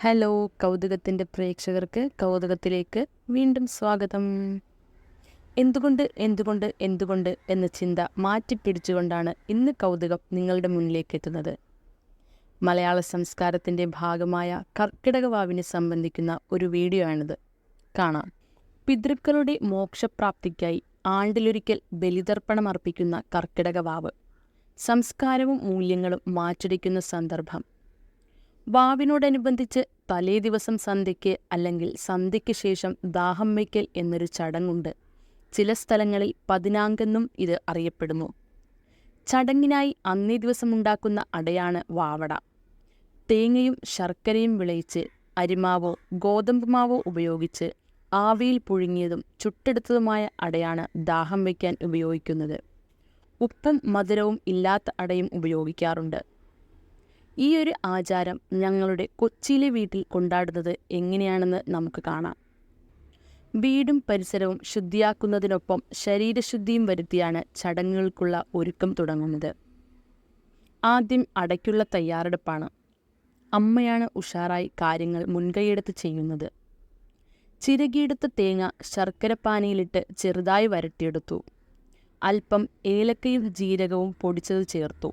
Hello കൗതുകത്തിൻ്റെ പ്രേക്ഷകർക്ക് കൗതുകത്തിലേക്ക് വീണ്ടും സ്വാഗതം. എന്തുകൊണ്ട് എന്ന ചിന്ത മാറ്റിപ്പിടിച്ചുകൊണ്ടാണ് ഇന്ന് കൗതുകം നിങ്ങളുടെ മുന്നിലേക്ക് എത്തുന്നത്. മലയാള സംസ്കാരത്തിൻ്റെ ഭാഗമായ കർക്കിടകവാവിനെ സംബന്ധിക്കുന്ന ഒരു വീഡിയോ ആണിത്. കാണാം. പിതൃക്കളുടെ മോക്ഷപ്രാപ്തിക്കായി ആണ്ടിലൊരിക്കൽ ബലിതർപ്പണം അർപ്പിക്കുന്ന കർക്കിടകവാവ്, സംസ്കാരവും മൂല്യങ്ങളും മാറ്റുരയ്ക്കുന്ന സന്ദർഭം. വാവിനോടനുബന്ധിച്ച് തലേ ദിവസം സന്ധ്യയ്ക്ക് അല്ലെങ്കിൽ സന്ധ്യയ്ക്ക് ശേഷം ദാഹം വയ്ക്കൽ എന്നൊരു ചടങ്ങുണ്ട്. ചില സ്ഥലങ്ങളിൽ പതിനാങ്കെന്നും ഇത് അറിയപ്പെടുന്നു. ചടങ്ങിനായി അന്നേ ദിവസം ഉണ്ടാക്കുന്ന അടയാണ് വാവട. തേങ്ങയും ശർക്കരയും വിളയിച്ച് അരിമാവോ ഗോതമ്പ് മാവോ ഉപയോഗിച്ച് ആവിയിൽ പുഴുങ്ങിയതും ചുട്ടെടുത്തതുമായ അടയാണ് ദാഹം വയ്ക്കാൻ ഉപയോഗിക്കുന്നത്. ഉപ്പും മധുരവും ഇല്ലാത്ത അടയും ഉപയോഗിക്കാറുണ്ട്. ഈ ഒരു ആചാരം ഞങ്ങളുടെ കൊച്ചിയിലെ വീട്ടിൽ കൊണ്ടാടുന്നത് എങ്ങനെയാണെന്ന് നമുക്ക് കാണാം. വീടും പരിസരവും ശുദ്ധിയാക്കുന്നതിനൊപ്പം ശരീരശുദ്ധിയും വരുത്തിയാണ് ചടങ്ങുകൾക്കുള്ള ഒരുക്കം തുടങ്ങുന്നത്. ആദ്യം അടയ്ക്കുള്ള തയ്യാറെടുപ്പാണ്. അമ്മയാണ് ഉഷാറായി കാര്യങ്ങൾ മുൻകൈയെടുത്ത് ചെയ്യുന്നത്. ചിരകിയെടുത്ത തേങ്ങ ശർക്കരപ്പാനിയിലിട്ട് ചെറുതായി വരട്ടിയെടുത്തു. അല്പം ഏലക്കയും ജീരകവും പൊടിച്ചത് ചേർത്തു.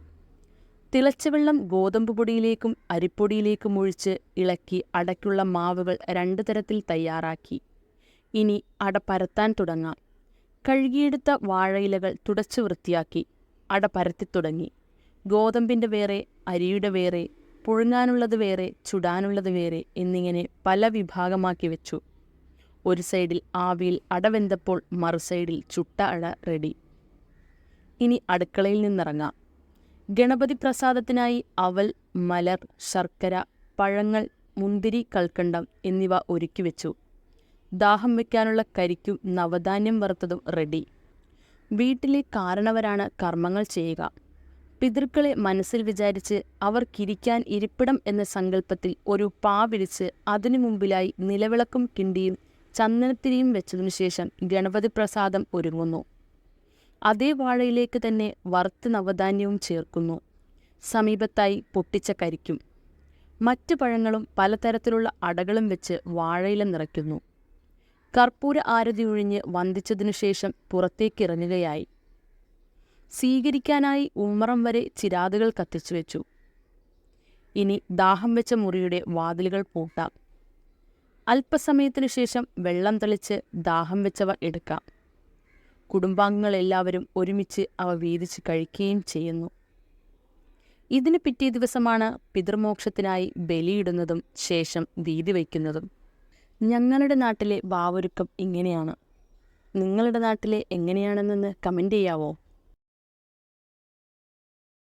തിളച്ച വെള്ളം ഗോതമ്പ് പൊടിയിലേക്കും അരിപ്പൊടിയിലേക്കും ഒഴിച്ച് ഇളക്കി അടയ്ക്കുള്ള മാവുകൾ 2 തരത്തിൽ തയ്യാറാക്കി. ഇനി അട പരത്താൻ തുടങ്ങാം. കഴുകിയെടുത്ത വാഴയിലകൾ തുടച്ചു വൃത്തിയാക്കി അട പരത്തിത്തുടങ്ങി. ഗോതമ്പിൻ്റെ വേറെ, അരിയുടെ വേറെ, പുഴുങ്ങാനുള്ളത് വേറെ, ചുടാനുള്ളത് വേറെ എന്നിങ്ങനെ പല വിഭാഗമാക്കി വെച്ചു. ഒരു സൈഡിൽ ആവിയിൽ അട വെന്തപ്പോൾ മറു സൈഡിൽ ചുട്ട അട റെഡി. ഇനി അടുക്കളയിൽ നിന്നിറങ്ങാം. ഗണപതി പ്രസാദത്തിനായി അവൽ, മലർ, ശർക്കര, പഴങ്ങൾ, മുന്തിരി, കൽക്കണ്ടം എന്നിവ ഒരുക്കി വെച്ചു. ദാഹം വയ്ക്കാനുള്ള കരിക്കും നവധാന്യം വറുത്തതും റെഡി. വീട്ടിലെ കാരണവരാണ് കർമ്മങ്ങൾ ചെയ്യുക. പിതൃക്കളെ മനസ്സിൽ വിചാരിച്ച് അവർക്കിരിക്കാൻ ഇരിപ്പിടം എന്ന സങ്കല്പത്തിൽ ഒരു പാവിരിച്ച് അതിനു മുമ്പിലായി നിലവിളക്കും കിണ്ടിയും ചന്ദനത്തിരിയും വെച്ചതിനു ശേഷം ഗണപതി പ്രസാദം ഒരുങ്ങുന്നു. അതേ വാഴയിലേക്ക് തന്നെ വറുത്ത് നവധാന്യവും ചേർക്കുന്നു. സമീപത്തായി പൊട്ടിച്ച കരിക്കും മറ്റ് പഴങ്ങളും പലതരത്തിലുള്ള അടകളും വെച്ച് വാഴയില നിറയ്ക്കുന്നു. കർപ്പൂര ആരതി ഒഴിഞ്ഞ് വന്ദിച്ചതിനു ശേഷം പുറത്തേക്കിറങ്ങുകയായി. സ്വീകരിക്കാനായി ഉമ്മറം വരെ ചിരാതുകൾ കത്തിച്ചു വെച്ചു. ഇനി ദാഹം വെച്ച മുറിയുടെ വാതിലുകൾ പൂട്ടാം. അല്പസമയത്തിനു ശേഷം വെള്ളം തെളിച്ച് ദാഹം വെച്ചവ എടുക്കാം. കുടുംബാംഗങ്ങൾ എല്ലാവരും ഒരുമിച്ച് അവ വീതിച്ച് കഴിക്കുകയും ചെയ്യുന്നു. ഇതിന് പിറ്റേ ദിവസമാണ് പിതൃമോക്ഷത്തിനായി ബലിയിടുന്നതും ശേഷം വീതി വയ്ക്കുന്നതും. ഞങ്ങളുടെ നാട്ടിലെ വാവൊരുക്കം ഇങ്ങനെയാണ്. നിങ്ങളുടെ നാട്ടിലെ എങ്ങനെയാണെന്ന് കമൻ്റ് ചെയ്യാവോ?